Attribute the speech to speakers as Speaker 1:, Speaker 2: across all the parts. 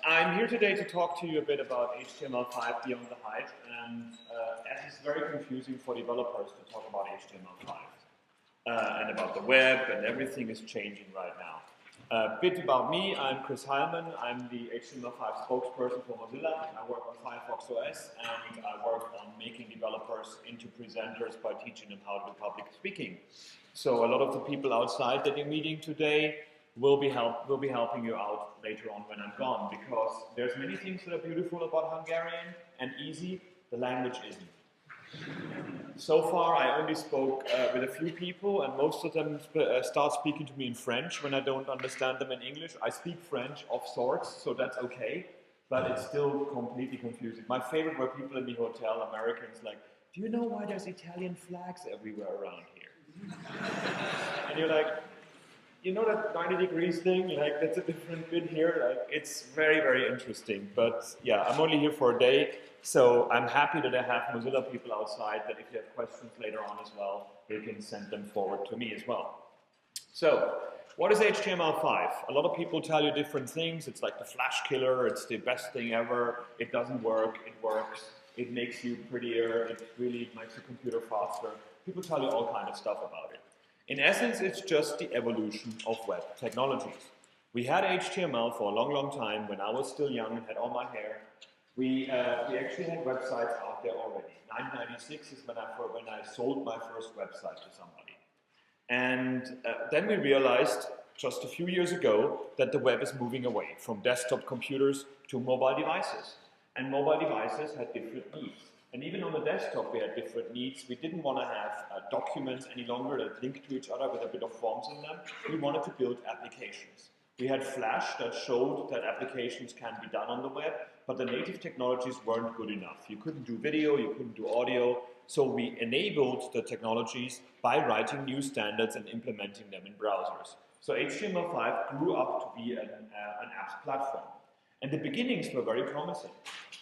Speaker 1: I'm here today to talk to you a bit about HTML5 Beyond the Hype, and as it's very confusing for developers to talk about HTML5 and about the web, and everything is changing right now. A bit about me, I'm Chris Heilmann, I'm the HTML5 spokesperson for Mozilla. I work on Firefox OS, and I work on making developers into presenters by teaching them how to do public speaking. So a lot of the people outside that you're meeting today will be helping you out later on when I'm gone, because there's many things that are beautiful about Hungarian and easy. The language isn't. So far, I only spoke with a few people, and most of them start speaking to me in French when I don't understand them in English. I speak French of sorts, so that's okay, but it's still completely confusing. My favorite were people in the hotel, Americans, like, do you know why there's Italian flags everywhere around here? And you're like, you know that 90 degrees thing? Like, that's a different bit here. Like, it's very, very interesting. But yeah, I'm only here for a day, so I'm happy that I have Mozilla people outside that if you have questions later on as well, they can send them forward to me as well. So, what is HTML5? A lot of people tell you different things. It's like the flash killer, it's the best thing ever, it doesn't work, it works, it makes you prettier, it really makes the computer faster. People tell you all kinds of stuff about it. In essence, it's just the evolution of web technologies. We had HTML for a long, long time. When I was still young and had all my hair, we actually had websites out there already. 1996 is when I sold my first website to somebody. And then we realized, just a few years ago, that the web is moving away from desktop computers to mobile devices. And mobile devices had different needs. And even on the desktop, we had different needs. We didn't want to have documents any longer that link to each other with a bit of forms in them. We wanted to build applications. We had Flash that showed that applications can be done on the web, but the native technologies weren't good enough. You couldn't do video, you couldn't do audio, so we enabled the technologies by writing new standards and implementing them in browsers. So HTML5 grew up to be an apps platform. And the beginnings were very promising.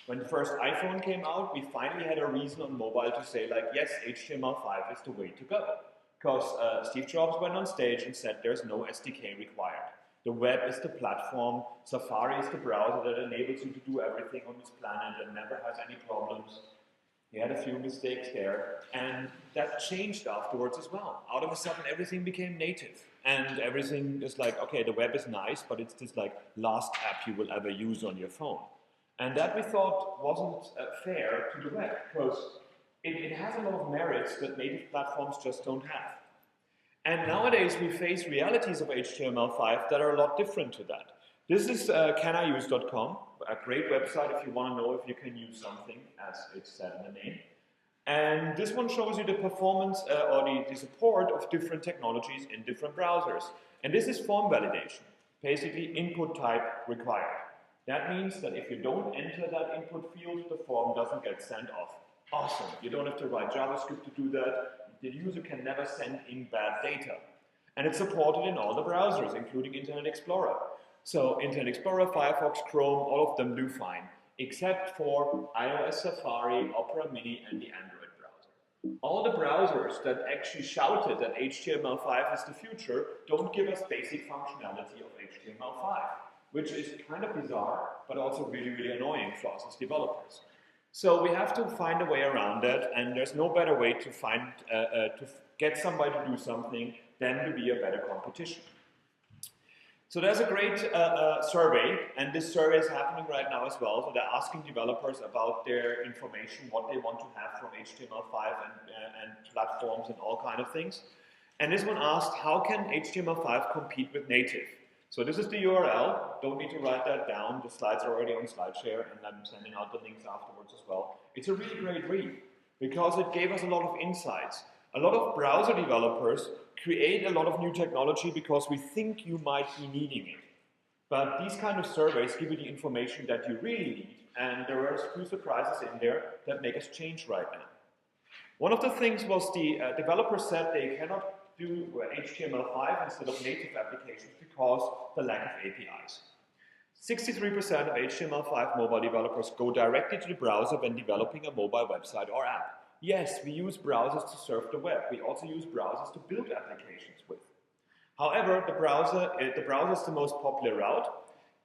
Speaker 1: When the first iPhone came out, we finally had a reason on mobile to say, like, yes, HTML5 is the way to go. Because Steve Jobs went on stage and said there's no SDK required. The web is the platform, Safari is the browser that enables you to do everything on this planet and never has any problems. He had a few mistakes there, and that changed afterwards as well. Out of a sudden, everything became native. And everything is like, okay, the web is nice, but it's this like last app you will ever use on your phone. And that we thought wasn't fair to the web, because it has a lot of merits that native platforms just don't have. And nowadays we face realities of HTML5 that are a lot different to that. This is caniuse.com, a great website if you want to know if you can use something, as it's said in the name. And this one shows you the performance or the support of different technologies in different browsers. And this is form validation, basically input type required. That means that if you don't enter that input field, the form doesn't get sent off. Awesome, you don't have to write JavaScript to do that. The user can never send in bad data. And it's supported in all the browsers, including Internet Explorer. So Internet Explorer, Firefox, Chrome, all of them do fine, except for iOS, Safari, Opera Mini, and the Android browser. All the browsers that actually shouted that HTML5 is the future don't give us basic functionality of HTML5, which is kind of bizarre, but also really, really annoying for us as developers. So we have to find a way around that, and there's no better way to get somebody to do something than to be a better competition. So there's a great survey, and this survey is happening right now as well. So they're asking developers about their information, what they want to have from HTML5 and platforms and all kinds of things. And this one asked, how can HTML5 compete with native? So this is the URL. Don't need to write that down. The slides are already on SlideShare, and I'm sending out the links afterwards as well. It's a really great read because it gave us a lot of insights. A lot of browser developers create a lot of new technology because we think you might be needing it. But these kind of surveys give you the information that you really need, and there are a few surprises in there that make us change right now. One of the things was the developers said they cannot do HTML5 instead of native applications because the lack of APIs. 63% of HTML5 mobile developers go directly to the browser when developing a mobile website or app. Yes, we use browsers to surf the web. We also use browsers to build applications with. However, the browser is the most popular route,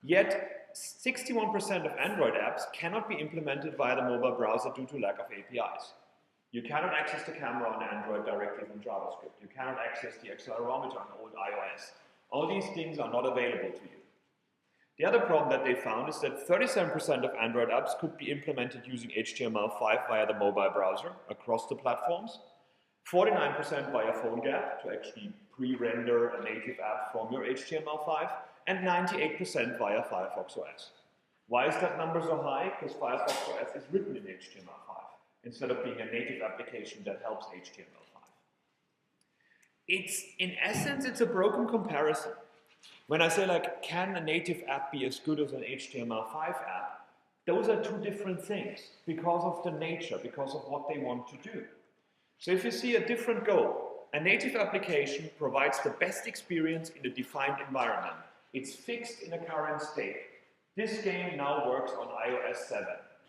Speaker 1: yet 61% of Android apps cannot be implemented via the mobile browser due to lack of APIs. You cannot access the camera on Android directly from JavaScript. You cannot access the accelerometer on old iOS. All these things are not available to you. The other problem that they found is that 37% of Android apps could be implemented using HTML5 via the mobile browser across the platforms, 49% via PhoneGap to actually pre-render a native app from your HTML5, and 98% via Firefox OS. Why is that number so high? Because Firefox OS is written in HTML5 instead of being a native application that helps HTML5. In essence, it's a broken comparison. When I say like, can a native app be as good as an HTML5 app? Those are two different things because of the nature, because of what they want to do. So if you see a different goal, a native application provides the best experience in a defined environment. It's fixed in a current state. This game now works on iOS 7.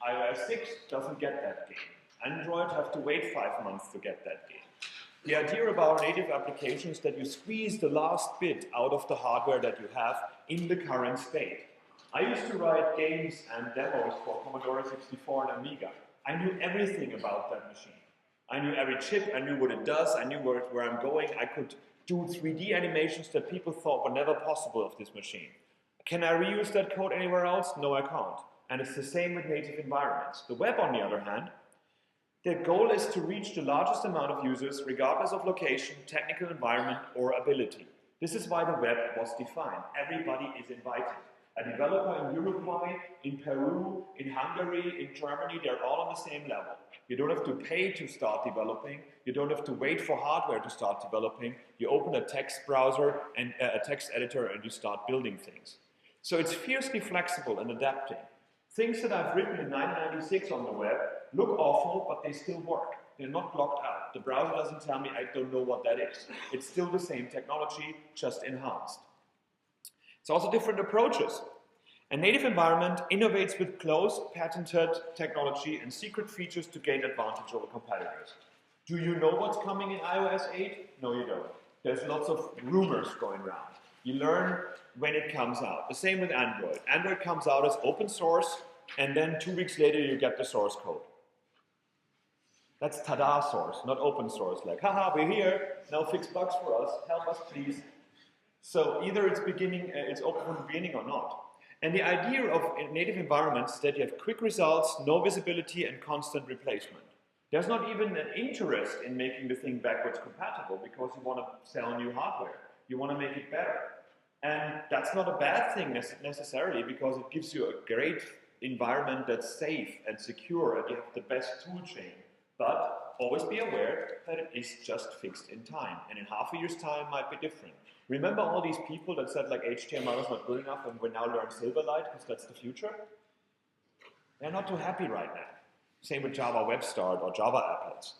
Speaker 1: iOS 6 doesn't get that game. Android have to wait 5 months to get that game. The idea about native applications is that you squeeze the last bit out of the hardware that you have in the current state. I used to write games and demos for Commodore 64 and Amiga. I knew everything about that machine. I knew every chip, I knew what it does, I knew where I'm going. I could do 3D animations that people thought were never possible of this machine. Can I reuse that code anywhere else? No, I can't. And it's the same with native environments. The web, on the other hand, their goal is to reach the largest amount of users regardless of location, technical environment, or ability. This is why the web was defined. Everybody is invited. A developer in Uruguay, in Peru, in Hungary, in Germany, they're all on the same level. You don't have to pay to start developing. You don't have to wait for hardware to start developing. You open a text browser and a text editor and you start building things. So it's fiercely flexible and adapting. Things that I've written in 1996 on the web look awful, but they still work. They're not blocked out. The browser doesn't tell me I don't know what that is. It's still the same technology, just enhanced. It's also different approaches. A native environment innovates with close, patented technology and secret features to gain advantage over competitors. Do you know what's coming in iOS 8? No, you don't. There's lots of rumors going around. You learn when it comes out. The same with Android. Android comes out as open source, and then 2 weeks later you get the source code. That's tada source, not open source. Like, haha, we're here, now fix bugs for us, help us please. So either it's open from the beginning or not. And the idea of native environments is that you have quick results, no visibility, and constant replacement. There's not even an interest in making the thing backwards compatible because you want to sell new hardware. You want to make it better. And that's not a bad thing necessarily because it gives you a great environment that's safe and secure and you have the best tool chain. But always be aware that it is just fixed in time. And in half a year's time might be different. Remember all these people that said like HTML is not good enough and we now learn Silverlight because that's the future? They're not too happy right now. Same with Java Web Start or Java Applets.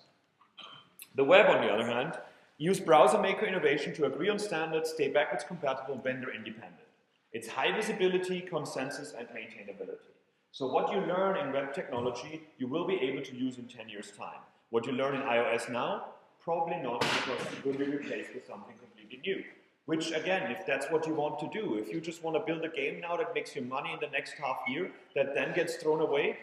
Speaker 1: The web, on the other hand, use browser maker innovation to agree on standards, stay backwards compatible, vendor independent. It's high visibility, consensus, and maintainability. So what you learn in web technology, you will be able to use in 10 years' time. What you learn in iOS now, probably not because it will be replaced with something completely new. Which, again, if that's what you want to do, if you just want to build a game now that makes you money in the next half year, that then gets thrown away,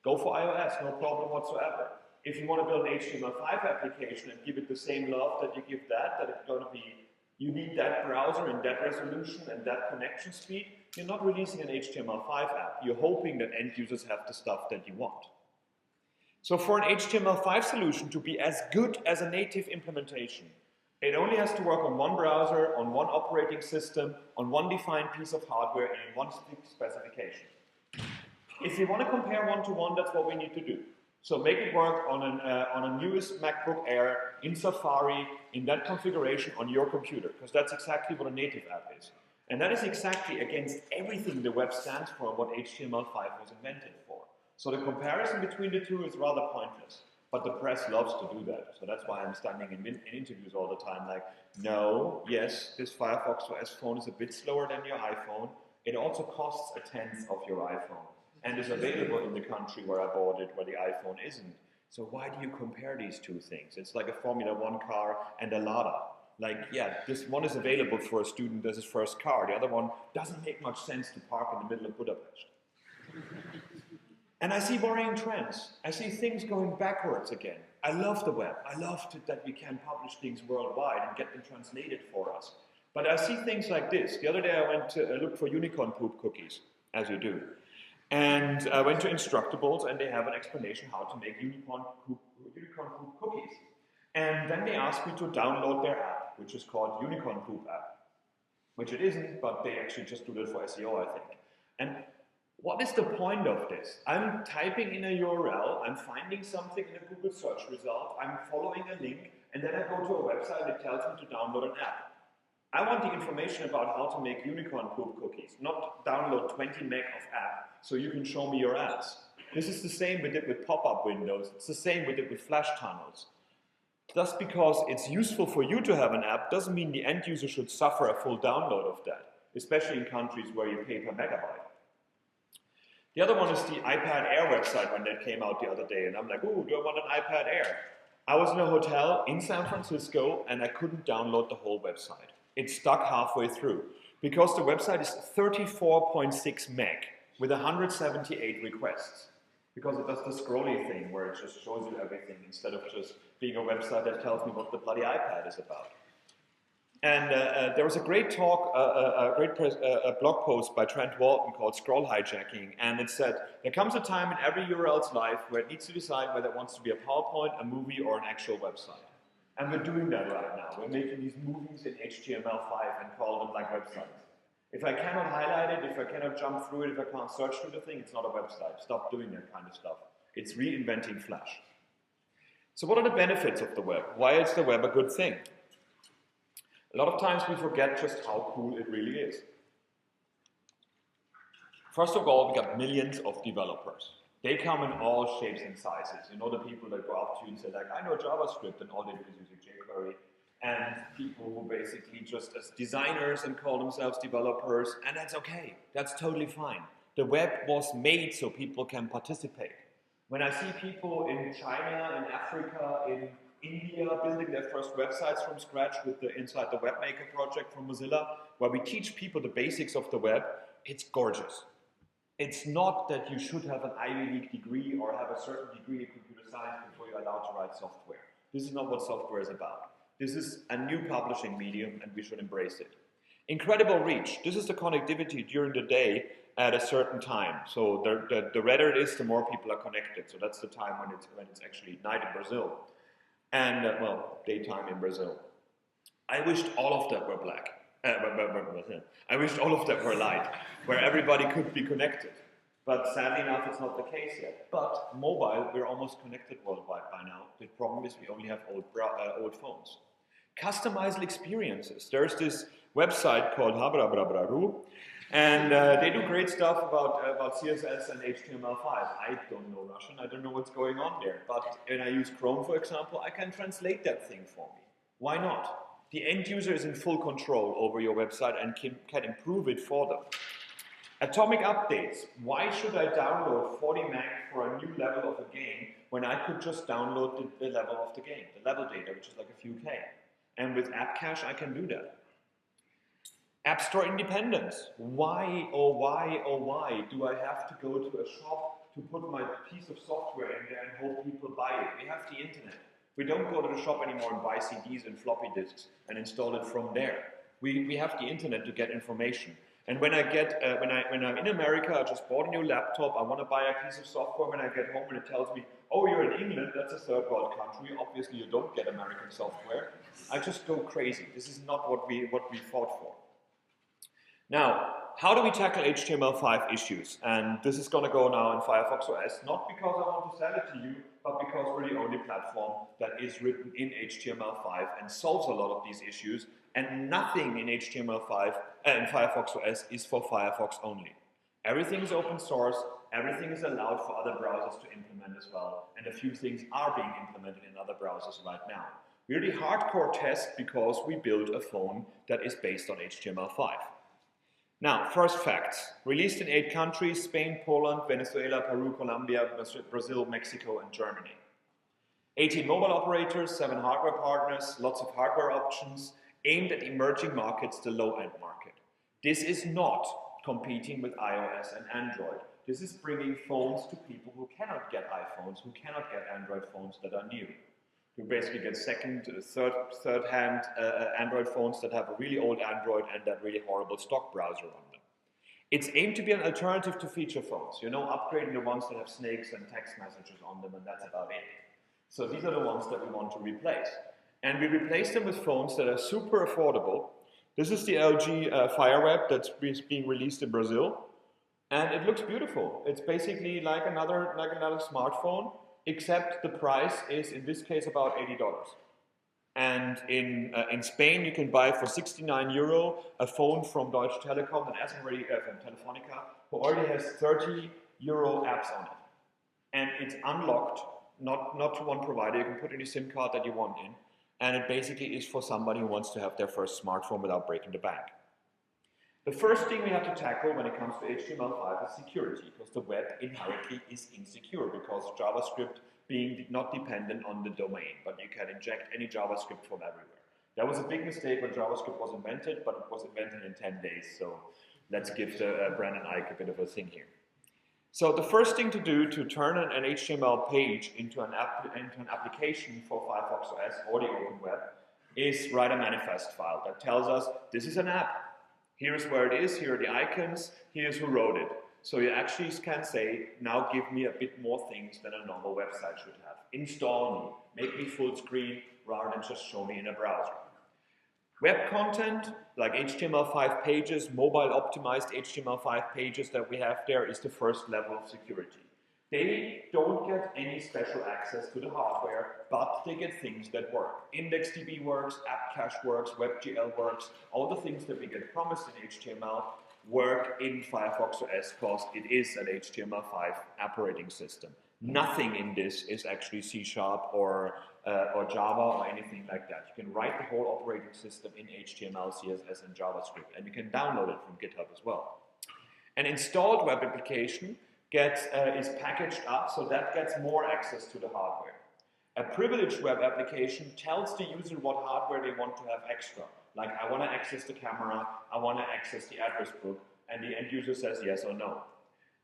Speaker 1: go for iOS, no problem whatsoever. If you want to build an HTML5 application and give it the same love that you give that it's going to be, you need that browser and that resolution and that connection speed, you're not releasing an HTML5 app. You're hoping that end users have the stuff that you want. So for an HTML5 solution to be as good as a native implementation, it only has to work on one browser, on one operating system, on one defined piece of hardware, and in one specification. If you want to compare one-to-one, that's what we need to do. So make it work on a newest MacBook Air, in Safari, in that configuration on your computer, because that's exactly what a native app is. And that is exactly against everything the web stands for and what HTML5 was invented for. So the comparison between the two is rather pointless. But the press loves to do that. So that's why I'm standing in interviews all the time like, no, yes, this Firefox OS phone is a bit slower than your iPhone. It also costs 1/10 of your iPhone and is available in the country where I bought it, where the iPhone isn't. So why do you compare these two things? It's like a Formula 1 car and a Lada. Like, yeah, this one is available for a student as his first car. The other one doesn't make much sense to park in the middle of Budapest. And I see worrying trends. I see things going backwards again. I love the web. I love that we can publish things worldwide and get them translated for us. But I see things like this. The other day I went to look for unicorn poop cookies, as you do. And I went to Instructables, and they have an explanation how to make unicorn poop cookies. And then they asked me to download their app, which is called Unicorn Poop app. Which it isn't, but they actually just do that for SEO, I think. And what is the point of this? I'm typing in a URL, I'm finding something in a Google search result, I'm following a link, and then I go to a website that tells me to download an app. I want the information about how to make unicorn poop cookies, not download 20 meg of app so you can show me your ads. This is the same we did with pop-up windows. It's the same we did with flash tunnels. Just because it's useful for you to have an app doesn't mean the end user should suffer a full download of that, especially in countries where you pay per megabyte. The other one is the iPad Air website when that came out the other day, and I'm like, ooh, do I want an iPad Air? I was in a hotel in San Francisco, and I couldn't download the whole website. It stuck halfway through, because the website is 34.6 meg with 178 requests. Because it does the scrolly thing where it just shows you everything instead of just being a website that tells me what the bloody iPad is about. And there was a great talk, a blog post by Trent Walton called Scroll Hijacking, and it said, there comes a time in every URL's life where it needs to decide whether it wants to be a PowerPoint, a movie, or an actual website. And we're doing that right now. We're making these movies in HTML5 and call them like websites. If I cannot highlight it, if I cannot jump through it, if I can't search through the thing, it's not a website. Stop doing that kind of stuff. It's reinventing Flash. So what are the benefits of the web? Why is the web a good thing? A lot of times we forget just how cool it really is. First of all, we got millions of developers. They come in all shapes and sizes. You know, the people that go up to you and say, like, I know JavaScript, and all they do is use jQuery. And people who basically just as designers and call themselves developers, and that's okay. That's totally fine. The web was made so people can participate. When I see people in China, in Africa, in India building their first websites from scratch with the Inside the Webmaker project from Mozilla, where we teach people the basics of the web, it's gorgeous. It's not that you should have an Ivy League degree or have a certain degree in computer science before you're allowed to write software. This is not what software is about. This is a new publishing medium, and we should embrace it. Incredible reach. This is the connectivity during the day at a certain time. So the redder it is, the more people are connected. So that's the time when it's actually night in Brazil. And, well, daytime in Brazil. I wished all of that were black. I wished all of that were light, where everybody could be connected. But sadly enough, it's not the case yet. But mobile, we're almost connected worldwide by now. The problem is we only have old phones. Customizable experiences. There's this website called Habrabrabraru, and they do great stuff about CSS and HTML5. I don't know Russian, I don't know what's going on there. But when I use Chrome, for example, I can translate that thing for me. Why not? The end user is in full control over your website and can improve it for them. Atomic updates. Why should I download 40 meg for a new level of a game when I could just download the level of the game, the level data, which is like a few K. And with App Cache, I can do that. App Store independence. Why, oh why, oh why do I have to go to a shop to put my piece of software in there and hope people buy it? We have the internet. We don't go to the shop anymore and buy CDs and floppy disks and install it from there. We have the internet to get information. And when I get, when I'm in America, I just bought a new laptop, I want to buy a piece of software. When I get home and it tells me, oh, you're in England, that's a third world country, obviously you don't get American software. I just go crazy. This is not what we fought for. Now, how do we tackle HTML5 issues? And this is going to go now in Firefox OS, not because I want to sell it to you, but because we're the only platform that is written in HTML5 and solves a lot of these issues. And nothing in HTML5 and Firefox OS is for Firefox only. Everything is open source, everything is allowed for other browsers to implement as well, and a few things are being implemented in other browsers right now. We're the hardcore test because we built a phone that is based on HTML5. Now, first facts. Released in 8 countries: Spain, Poland, Venezuela, Peru, Colombia, Brazil, Mexico, and Germany. 18 mobile operators, 7 hardware partners, lots of hardware options, aimed at emerging markets, the low-end market. This is not competing with iOS and Android. This is bringing phones to people who cannot get iPhones, who cannot get Android phones that are new. You basically get second, third-hand Android phones that have a really old Android and that really horrible stock browser on them. It's aimed to be an alternative to feature phones, you know, upgrading the ones that have snakes and text messages on them, and that's about it. So these are the ones that we want to replace. And we replace them with phones that are super affordable. This is the LG FireWeb that's being released in Brazil. And it looks beautiful. It's basically like another smartphone, except the price is, in this case, about $80. And in Spain, you can buy for €69 a phone from Deutsche Telekom that hasn't already, from Telefonica, who already has €30 apps on it. And it's unlocked, not to one provider. You can put any SIM card that you want in. And it basically is for somebody who wants to have their first smartphone without breaking the bank. The first thing we have to tackle when it comes to HTML5 is security, because the web inherently is insecure, because JavaScript being not dependent on the domain, but you can inject any JavaScript from everywhere. That was a big mistake when JavaScript was invented, but it was invented in 10 days, so let's give Brandon Ike a bit of a thing here. So the first thing to do to turn an HTML page into an application for Firefox OS or the open web is write a manifest file that tells us this is an app. Here's where it is, here are the icons, here's who wrote it. So you actually can say, now give me a bit more things than a normal website should have. Install me, make me full screen rather than just show me in a browser. Web content, like HTML5 pages, mobile optimized HTML5 pages that we have there is the first level of security. They don't get any special access to the hardware, but they get things that work. IndexedDB works, app cache works, WebGL works, all the things that we get promised in HTML work in Firefox OS because it is an HTML5 operating system. Nothing in this is actually C# or Java or anything like that. You can write the whole operating system in HTML, CSS, and JavaScript, and you can download it from GitHub as well. An installed web application is packaged up, so that gets more access to the hardware. A privileged web application tells the user what hardware they want to have extra. Like, I want to access the camera, I want to access the address book, and the end user says yes or no.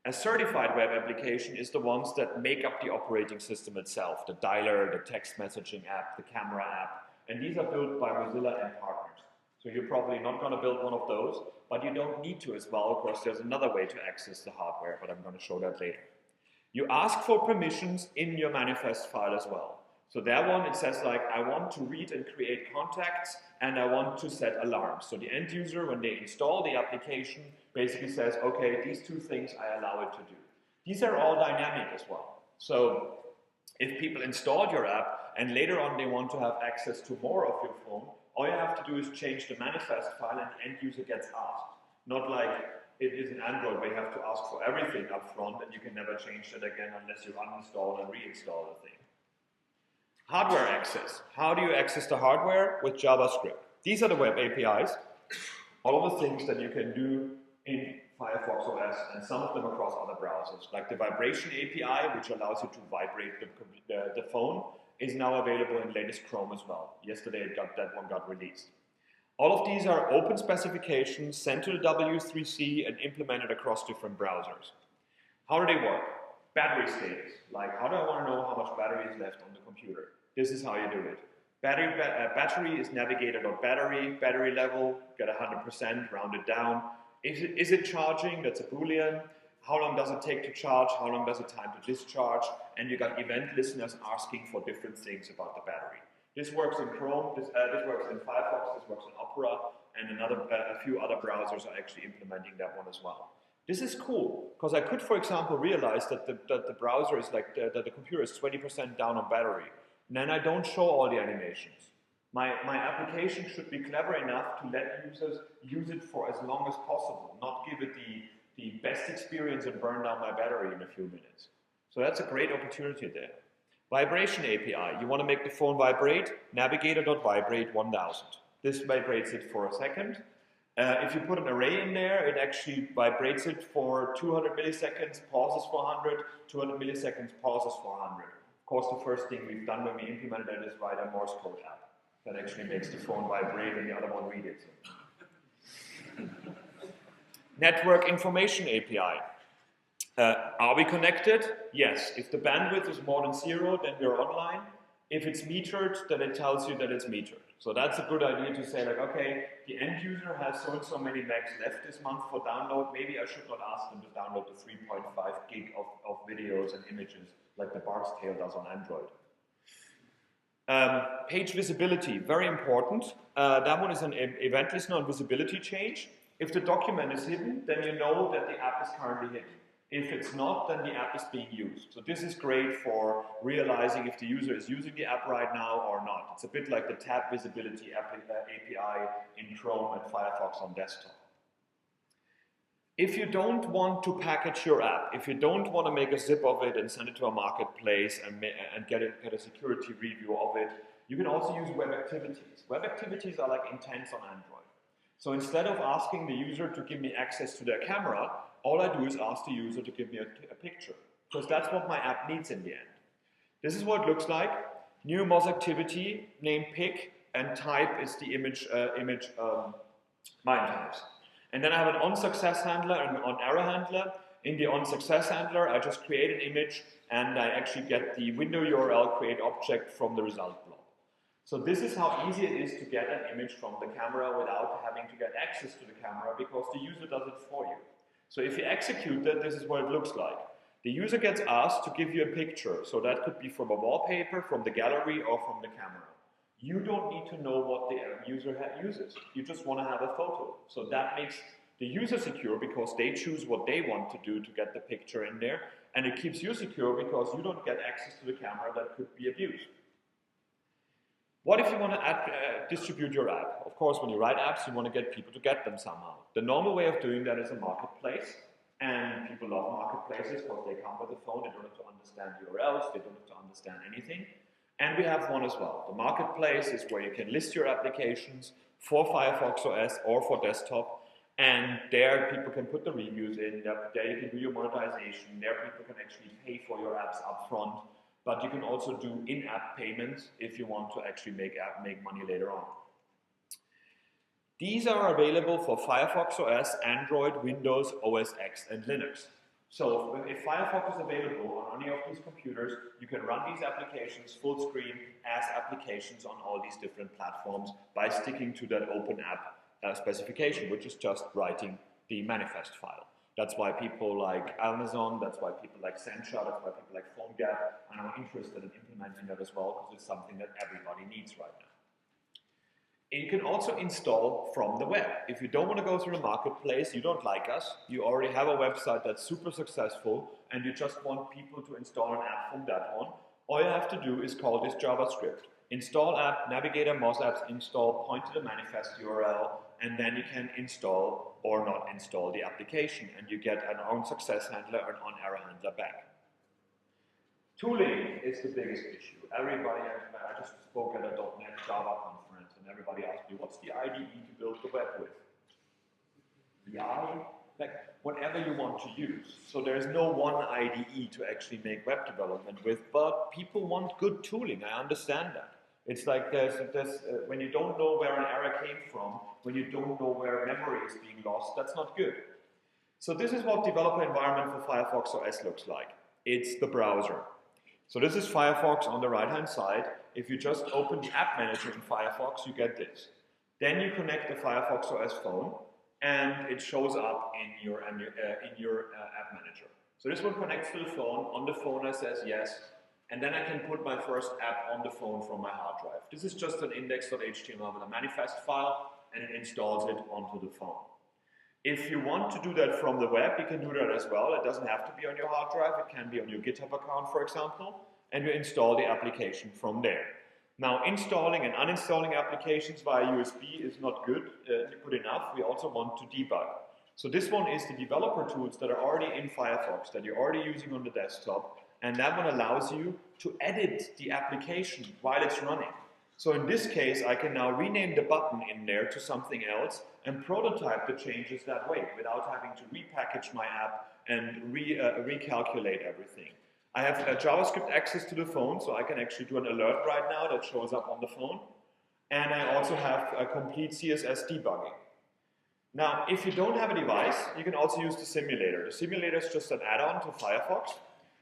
Speaker 1: A certified web application is the ones that make up the operating system itself, the dialer, the text messaging app, the camera app, and these are built by Mozilla and partners. So you're probably not going to build one of those, but you don't need to as well, because there's another way to access the hardware, but I'm going to show that later. You ask for permissions in your manifest file as well. So that one, it says like, I want to read and create contacts, and I want to set alarms. So the end user, when they install the application, basically says, okay, these two things I allow it to do. These are all dynamic as well. So if people installed your app, and later on they want to have access to more of your phone, all you have to do is change the manifest file, and the end user gets asked. Not like it is in Android, where you have to ask for everything up front, and you can never change that again unless you uninstall and reinstall the thing. Hardware access. How do you access the hardware? With JavaScript. These are the web APIs. All of the things that you can do in Firefox OS, and some of them across other browsers. Like the vibration API, which allows you to vibrate the phone, is now available in latest Chrome as well. Yesterday that one got released. All of these are open specifications sent to the W3C and implemented across different browsers. How do they work? Battery status. Like, how do I want to know how much battery is left on the computer? This is how you do it. Battery is navigator.battery, battery level, get 100%, round it down. Is it charging? That's a Boolean. How long does it take to charge? How long does it time to discharge? And you got event listeners asking for different things about the battery. This works in Chrome, this works in Firefox, this works in Opera, and a few other browsers are actually implementing that one as well. This is cool, because I could, for example, realize that the browser is like, that the computer is 20% down on battery, and then I don't show all the animations. My application should be clever enough to let users use it for as long as possible, not give it the best experience and burn down my battery in a few minutes. So that's a great opportunity there. Vibration API. You want to make the phone vibrate? Navigator.vibrate 1000. This vibrates it for a second. If you put an array in there, it actually vibrates it for 200 milliseconds, pauses for 100, 200 milliseconds, pauses for 100. Of course, the first thing we've done when we implemented that is write a Morse code app. That actually makes the phone vibrate and the other one read it. Network Information API. Are we connected? Yes. If the bandwidth is more than 0, then we're online. If it's metered, then it tells you that it's metered. So that's a good idea to say, like, okay, the end user has so and so many megs left this month for download. Maybe I should not ask them to download the 3.5 gig of videos and images like the Bark's Tale does on Android. Page visibility, very important. That one is an event listener on visibility change. If the document is hidden, then you know that the app is currently hidden. If it's not, then the app is being used. So this is great for realizing if the user is using the app right now or not. It's a bit like the tab visibility API in Chrome and Firefox on desktop. If you don't want to package your app, if you don't want to make a zip of it and send it to a marketplace and get a security review of it, you can also use web activities. Web activities are like intents on Android. So instead of asking the user to give me access to their camera, all I do is ask the user to give me a picture, because that's what my app needs in the end. This is what it looks like. New Moz activity, name pic, and type is the image MIME types. And then I have an on-success handler and an on-error handler. In the on-success handler, I just create an image, and I actually get the window URL create object from the result block. So this is how easy it is to get an image from the camera without having to get access to the camera, because the user does it for you. So if you execute that, this is what it looks like. The user gets asked to give you a picture. So that could be from a wallpaper, from the gallery, or from the camera. You don't need to know what the user uses. You just want to have a photo. So that makes the user secure because they choose what they want to do to get the picture in there. And it keeps you secure because you don't get access to the camera that could be abused. What if you want to distribute your app? Of course, when you write apps, you want to get people to get them somehow. The normal way of doing that is a marketplace. And people love marketplaces because they come with a phone, they don't have to understand URLs, they don't have to understand anything. And we have one as well. The marketplace is where you can list your applications for Firefox OS or for desktop. And there people can put the reviews in, there you can do your monetization, there people can actually pay for your apps up front. But you can also do in-app payments if you want to actually make money later on. These are available for Firefox OS, Android, Windows, OS X, and Linux. So if Firefox is available on any of these computers, you can run these applications full screen as applications on all these different platforms by sticking to that open app specification, which is just writing the manifest file. That's why people like Amazon, that's why people like Sencha, that's why people like PhoneGap are now interested in implementing that as well, because it's something that everybody needs right now. And you can also install from the web. If you don't want to go through the marketplace, you don't like us, you already have a website that's super successful, and you just want people to install an app from that one, all you have to do is call this JavaScript. Install app, navigator, Moz apps, install, point to the manifest URL, and then you can install or not install the application, and you get an on-success handler or an on-error handler back. Tooling is the biggest issue. Everybody, I just spoke at a .NET Java conference, and everybody asked me, what's the IDE to build the web with? VI? Like, whatever you want to use. So there's no one IDE to actually make web development with, but people want good tooling, I understand that. It's like when you don't know where an error came from, when you don't know where memory is being lost, that's not good. So this is what developer environment for Firefox OS looks like. It's the browser. So this is Firefox on the right-hand side. If you just open the app manager in Firefox, you get this. Then you connect the Firefox OS phone, and it shows up in your app manager. So this one connects to the phone. On the phone, I says yes. And then I can put my first app on the phone from my hard drive. This is just an index.html with a manifest file, and it installs it onto the phone. If you want to do that from the web, you can do that as well. It doesn't have to be on your hard drive. It can be on your GitHub account, for example, and you install the application from there. Now, installing and uninstalling applications via USB is not good enough. We also want to debug. So this one is the developer tools that are already in Firefox, that you're already using on the desktop, and that one allows you to edit the application while it's running. So in this case, I can now rename the button in there to something else and prototype the changes that way without having to repackage my app and recalculate everything. I have JavaScript access to the phone, so I can actually do an alert right now that shows up on the phone. and I also have a complete CSS debugging. Now, if you don't have a device, you can also use the simulator. The simulator is just an add-on to Firefox,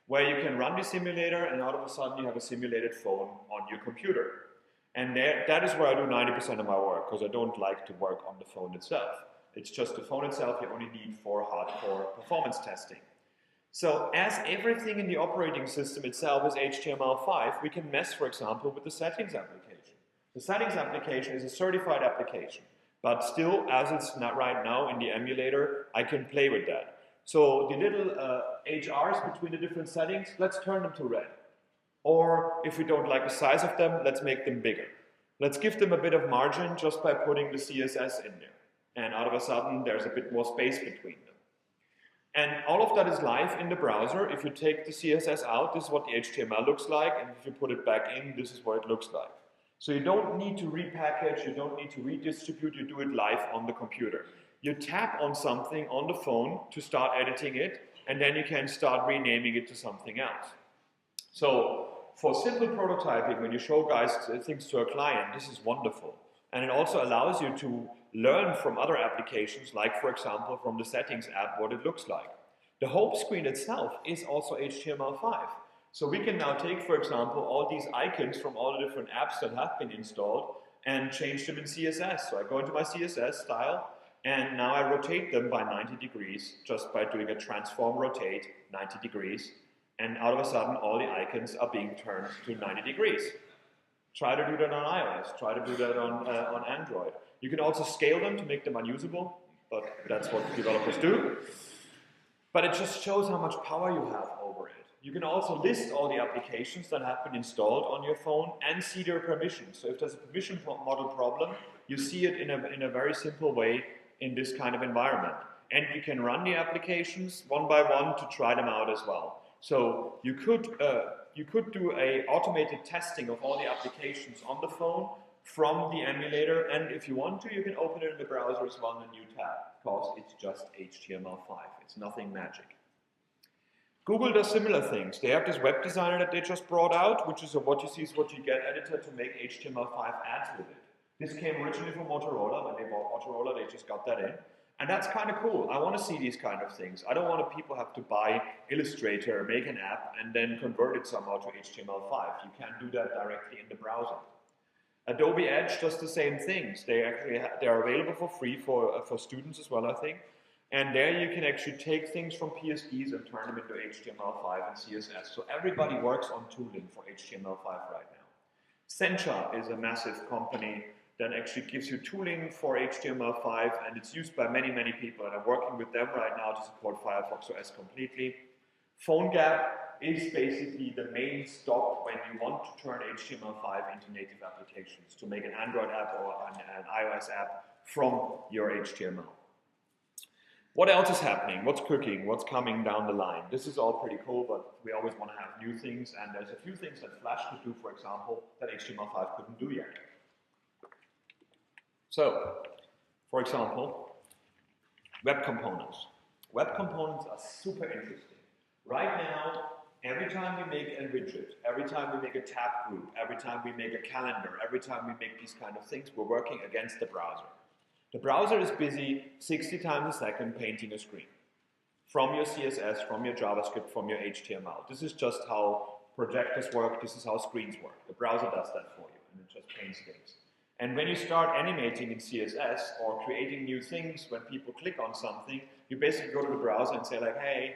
Speaker 1: where you can run the simulator, and all of a sudden you have a simulated phone on your computer. And that is where I do 90% of my work, because I don't like to work on the phone itself. It's just the phone itself you only need for hardcore performance testing. So as everything in the operating system itself is HTML5, we can mess, for example, with the settings application. The settings application is a certified application, but still, as it's not right now in the emulator, I can play with that. So the little HRs between the different settings, let's turn them to red. Or if we don't like the size of them, let's make them bigger. Let's give them a bit of margin just by putting the CSS in there. And all of a sudden, there's a bit more space between them. And all of that is live in the browser. If you take the CSS out, this is what the HTML looks like. And if you put it back in, this is what it looks like. So you don't need to repackage, you don't need to redistribute, you do it live on the computer. You tap on something on the phone to start editing it, and then you can start renaming it to something else. So for simple prototyping, when you show guys things to a client, this is wonderful. And it also allows you to learn from other applications, like for example from the settings app, what it looks like. The home screen itself is also HTML5. So we can now take, for example, all these icons from all the different apps that have been installed and change them in CSS. So I go into my CSS style, and now I rotate them by 90 degrees just by doing a transform rotate 90 degrees. And all of a sudden, all the icons are being turned to 90 degrees. Try to do that on iOS. Try to do that on Android. You can also scale them to make them unusable, but that's what developers do. But it just shows how much power you have over it. You can also list all the applications that have been installed on your phone and see their permissions. So if there's a permission model problem, you see it in a very simple way in this kind of environment. And you can run the applications one by one to try them out as well. So you could do a automated testing of all the applications on the phone from the emulator, and if you want to, you can open it in the browser as well in a new tab, because it's just HTML5. It's nothing magic. Google does similar things. They have this web designer that they just brought out, which is a what you see is what you get editor to make HTML5 ads with it. This came originally from Motorola. When they bought Motorola, they just got that in. And that's kind of cool. I want to see these kind of things. I don't want people have to buy Illustrator, make an app, and then convert it somehow to HTML5. You can't do that directly in the browser. Adobe Edge does the same things. They are available for free for students as well, I think. And there you can actually take things from PSDs and turn them into HTML5 and CSS. So everybody works on tooling for HTML5 right now. Sencha is a massive company that actually gives you tooling for HTML5, and it's used by many, many people. And I'm working with them right now to support Firefox OS completely. PhoneGap is basically the main stop when you want to turn HTML5 into native applications, to make an Android app or an iOS app from your HTML. What else is happening? What's cooking? What's coming down the line? This is all pretty cool, but we always want to have new things, and there's a few things that Flash could do, for example, that HTML5 couldn't do yet. So, for example, web components. Web components are super interesting. Right now, every time we make a widget, every time we make a tab group, every time we make a calendar, every time we make these kind of things, we're working against the browser. The browser is busy 60 times a second painting a screen. From your CSS, from your JavaScript, from your HTML. This is just how projectors work, this is how screens work. The browser does that for you, and it just paints things. And when you start animating in CSS or creating new things, when people click on something, you basically go to the browser and say like, hey,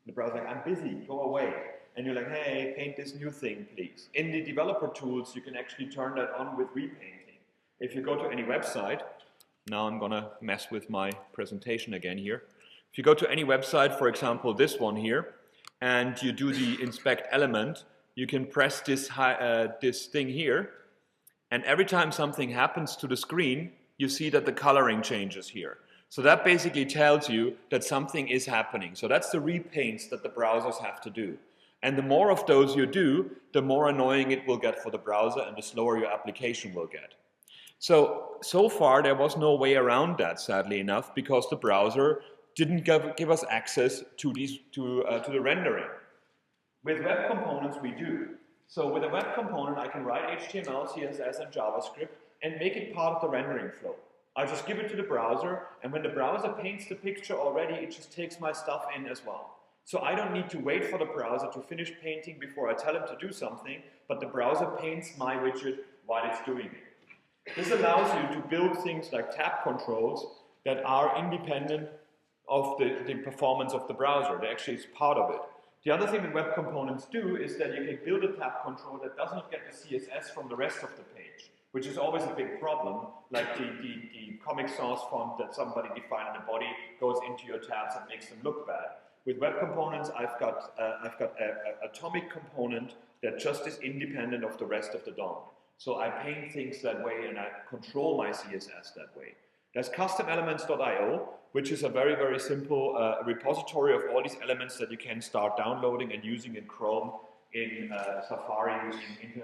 Speaker 1: the browser's like, I'm busy, go away. And you're like, hey, paint this new thing, please. In the developer tools, you can actually turn that on with repainting. If you go to any website, now I'm gonna mess with my presentation again here. If you go to any website, for example, this one here, and you do the inspect element, you can press this thing here, and every time something happens to the screen, you see that the coloring changes here. So that basically tells you that something is happening. So that's the repaints that the browsers have to do. And the more of those you do, the more annoying it will get for the browser and the slower your application will get. So far there was no way around that, sadly enough, because the browser didn't give us access to the rendering. With web components we do. So with a web component, I can write HTML, CSS, and JavaScript and make it part of the rendering flow. I just give it to the browser, and when the browser paints the picture already, it just takes my stuff in as well. So I don't need to wait for the browser to finish painting before I tell him to do something, but the browser paints my widget while it's doing it. This allows you to build things like tab controls that are independent of the performance of the browser. They actually is part of it. The other thing that web components do is that you can build a tab control that does not get the CSS from the rest of the page, which is always a big problem, like the Comic Sans font that somebody defined in the body goes into your tabs and makes them look bad. With web components, I've got an atomic component that just is independent of the rest of the DOM. So I paint things that way and I control my CSS that way. There's customelements.io, which is a very, very simple repository of all these elements that you can start downloading and using in Chrome, in Safari, in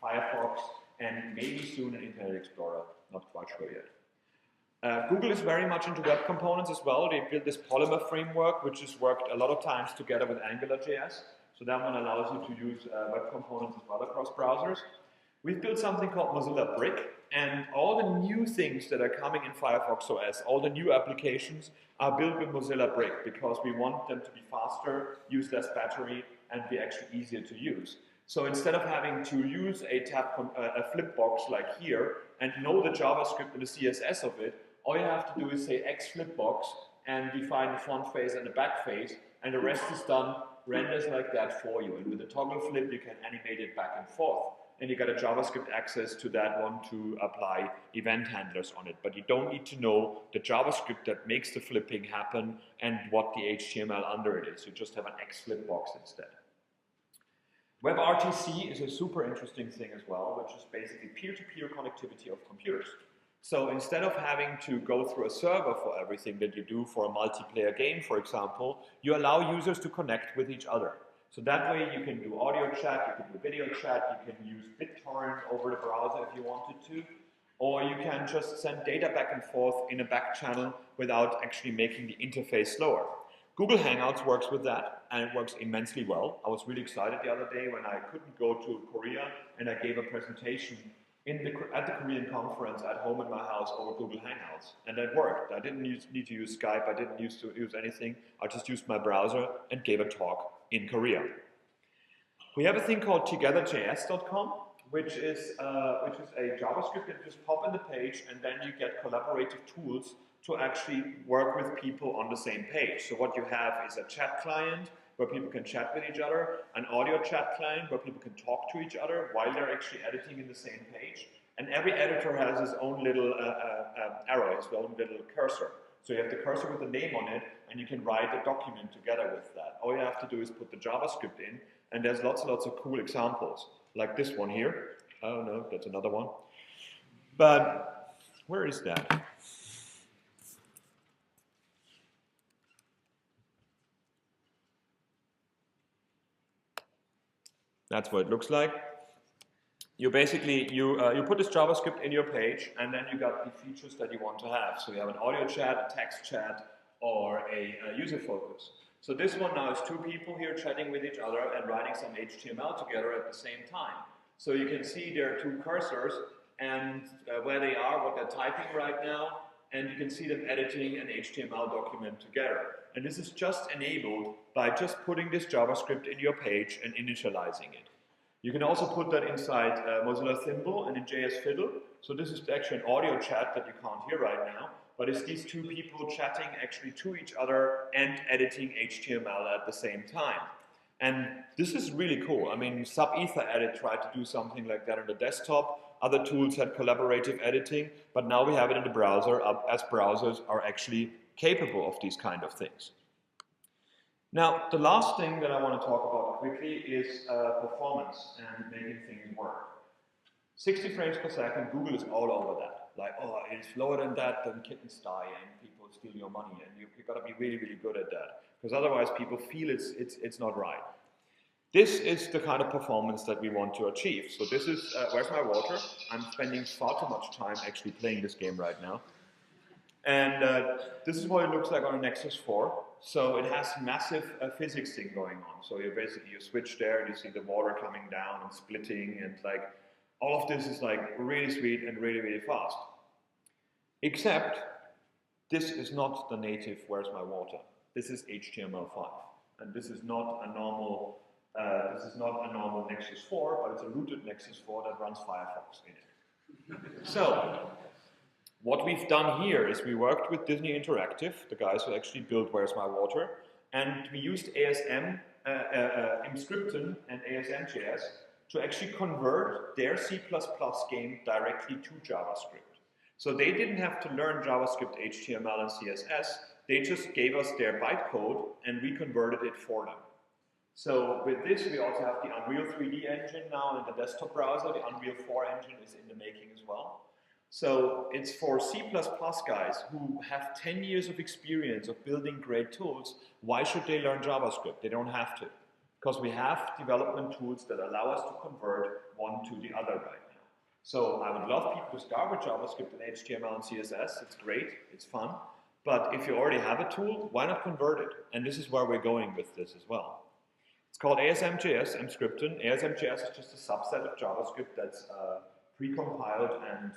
Speaker 1: Firefox, and maybe soon in Internet Explorer. Not quite sure yet. Google is very much into web components as well. They built this Polymer framework, which has worked a lot of times together with AngularJS. So that one allows you to use web components as well across browsers. We've built something called Mozilla Brick, and all the new things that are coming in Firefox OS, all the new applications are built with Mozilla Brick because we want them to be faster, use less battery, and be actually easier to use. So instead of having to use a flip box like here and know the JavaScript and the CSS of it, all you have to do is say X flipbox and define the front face and the back face, and the rest is done, renders like that for you. And with the toggle flip, you can animate it back and forth. And you got a JavaScript access to that one to apply event handlers on it. But you don't need to know the JavaScript that makes the flipping happen and what the HTML under it is. You just have an X flipbox instead. WebRTC is a super interesting thing as well, which is basically peer-to-peer connectivity of computers. So instead of having to go through a server for everything that you do for a multiplayer game, for example, you allow users to connect with each other. So that way you can do audio chat, you can do video chat, you can use BitTorrent over the browser if you wanted to, or you can just send data back and forth in a back channel without actually making the interface slower. Google Hangouts works with that, and it works immensely well. I was really excited the other day when I couldn't go to Korea, and I gave a presentation at the Korean conference at home in my house over Google Hangouts, and that worked. I didn't need to use Skype, I didn't use anything, I just used my browser and gave a talk in Korea. We have a thing called togetherjs.com, which is a JavaScript that you just pop in the page, and then you get collaborative tools to actually work with people on the same page. So what you have is a chat client where people can chat with each other, an audio chat client where people can talk to each other while they're actually editing in the same page, and every editor has his own little arrow, his own little cursor. So you have the cursor with the name on it, and you can write a document together with that. All you have to do is put the JavaScript in, and there's lots and lots of cool examples, like this one here. Oh no, that's another one. But where is that? That's what it looks like. You basically, you put this JavaScript in your page, and then you got the features that you want to have. So you have an audio chat, a text chat, or a user focus. So this one now is two people here chatting with each other and writing some HTML together at the same time. So you can see there are two cursors, and where they are, what they're typing right now, and you can see them editing an HTML document together. And this is just enabled by just putting this JavaScript in your page and initializing it. You can also put that inside Mozilla Thimble and in JS Fiddle. So this is actually an audio chat that you can't hear right now, but it's these two people chatting actually to each other and editing HTML at the same time. And this is really cool. I mean, SubEtherEdit tried to do something like that on the desktop. Other tools had collaborative editing, but now we have it in the browser as browsers are actually capable of these kind of things. Now, the last thing that I want to talk about quickly is performance and making things work. 60 frames per second, Google is all over that. Like, oh, it's lower than that, then kittens die and people steal your money, and you've got to be really, really good at that, because otherwise people feel it's not right. This is the kind of performance that we want to achieve. So this is, where's my water? I'm spending far too much time actually playing this game right now. And this is what it looks like on a Nexus 4. So it has massive physics thing going on. So you switch there and you see the water coming down and splitting, and like all of this is like really sweet and really, really fast. Except this is not the native Where's My Water. This is HTML5, and this is not a normal Nexus 4, but it's a rooted Nexus 4 that runs Firefox in it. So what we've done here is we worked with Disney Interactive, the guys who actually built Where's My Water, and we used ASM, Emscripten and ASM.js to actually convert their C++ game directly to JavaScript. So they didn't have to learn JavaScript, HTML, and CSS. They just gave us their bytecode, and we converted it for them. So with this, we also have the Unreal 3D engine now in the desktop browser. The Unreal 4 engine is in the making as well. So it's for C++ guys who have 10 years of experience of building great tools. Why should they learn JavaScript? They don't have to, because we have development tools that allow us to convert one to the other right now. So I would love people to start with JavaScript and HTML and CSS. It's great, it's fun. But if you already have a tool, why not convert it? And this is where we're going with this as well. It's called ASM.js, Emscripten. ASM.js is just a subset of JavaScript that's precompiled and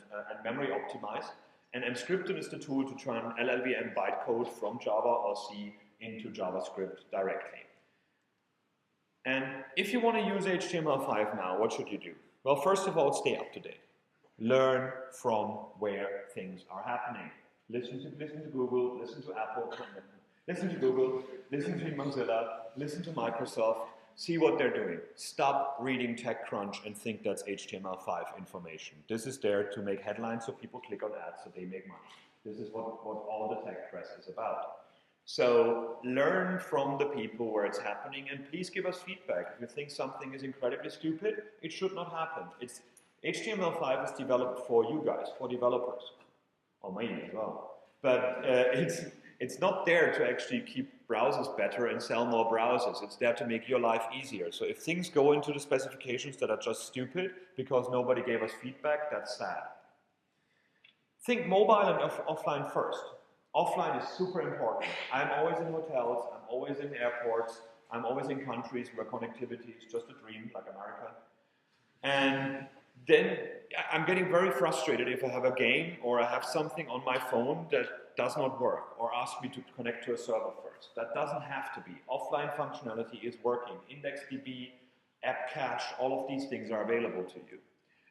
Speaker 1: memory optimized. And Emscripten is the tool to try and LLVM bytecode from Java or C into JavaScript directly. And if you want to use HTML5 now, what should you do? Well, first of all, stay up to date. Learn from where things are happening. Listen to Google, listen to Apple, listen to Google, listen to Mozilla, listen to Microsoft, see what they're doing. Stop reading TechCrunch and think that's HTML5 information. This is there to make headlines so people click on ads so they make money. This is what all the tech press is about. So learn from the people where it's happening, and please give us feedback. If you think something is incredibly stupid, it should not happen. HTML5 is developed for you guys, for developers. Or me as well. But it's not there to actually keep browsers better and sell more browsers. It's there to make your life easier. So if things go into the specifications that are just stupid because nobody gave us feedback, that's sad. Think mobile and offline first. Offline is super important. I'm always in hotels, I'm always in airports, I'm always in countries where connectivity is just a dream, like America. And then I'm getting very frustrated if I have a game or I have something on my phone that does not work or asks me to connect to a server first. That doesn't have to be. Offline functionality is working. IndexedDB, app cache, all of these things are available to you.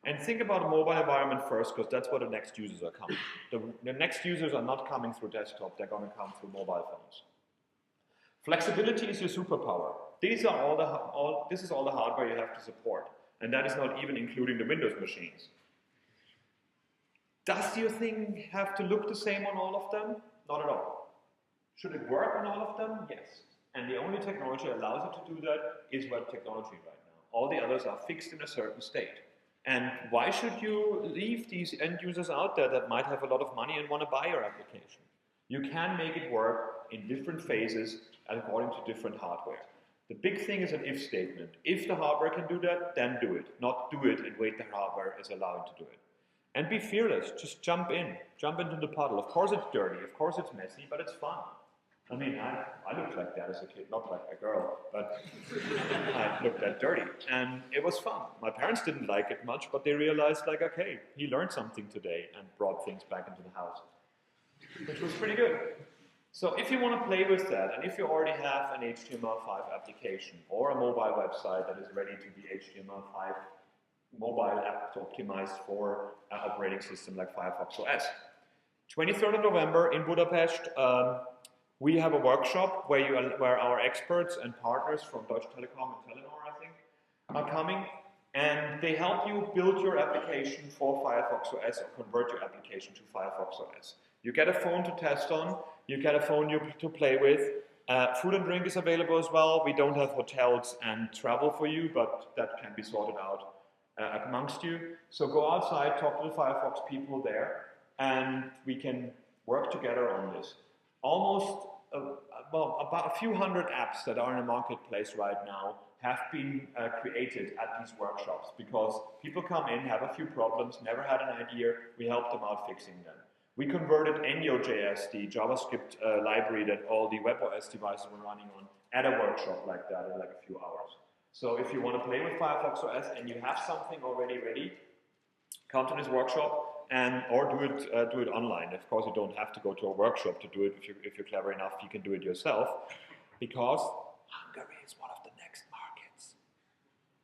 Speaker 1: And think about a mobile environment first, because that's where the next users are coming. The next users are not coming through desktop, they're going to come through mobile phones. Flexibility is your superpower. This is all the hardware you have to support. And that is not even including the Windows machines. Does your thing have to look the same on all of them? Not at all. Should it work on all of them? Yes. And the only technology that allows it to do that is web technology right now. All the others are fixed in a certain state. And why should you leave these end users out there that might have a lot of money and want to buy your application? You can make it work in different phases according to different hardware. The big thing is an if statement. If the hardware can do that, then do it. Not do it and wait the hardware is allowed to do it. And be fearless. Just jump in. Jump into the puddle. Of course it's dirty. Of course it's messy, but it's fun. I mean, I looked like that as a kid. Not like a girl, but I looked that dirty. And it was fun. My parents didn't like it much, but they realized, like, okay, he learned something today and brought things back into the house, which was pretty good. So if you want to play with that, and if you already have an HTML5 application or a mobile website that is ready to be HTML5 mobile app optimized for an operating system like Firefox OS. 23rd of November in Budapest, we have a workshop where our experts and partners from Deutsche Telekom and Telenor, I think, are coming, and they help you build your application for Firefox OS or convert your application to Firefox OS. You get a phone to test on, you get a phone to play with. Food and drink is available as well. We don't have hotels and travel for you, but that can be sorted out amongst you. So go outside, talk to the Firefox people there, and we can work together on this. Almost, about a few hundred apps that are in the marketplace right now have been created at these workshops because people come in, have a few problems, never had an idea, we help them out fixing them. We converted Enyo.js, the JavaScript library that all the WebOS devices were running on, at a workshop like that in like a few hours. So if you want to play with Firefox OS and you have something already ready, come to this workshop or do it online. Of course, you don't have to go to a workshop to do it. If you're clever enough, you can do it yourself, because Hungary is one of the next markets.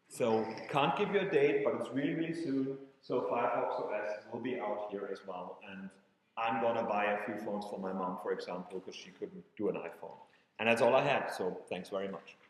Speaker 1: So can't give you a date, but it's really, really soon. So Firefox OS will be out here as well, and I'm gonna buy a few phones for my mom, for example, because she couldn't do an iPhone. And that's all I had, so thanks very much.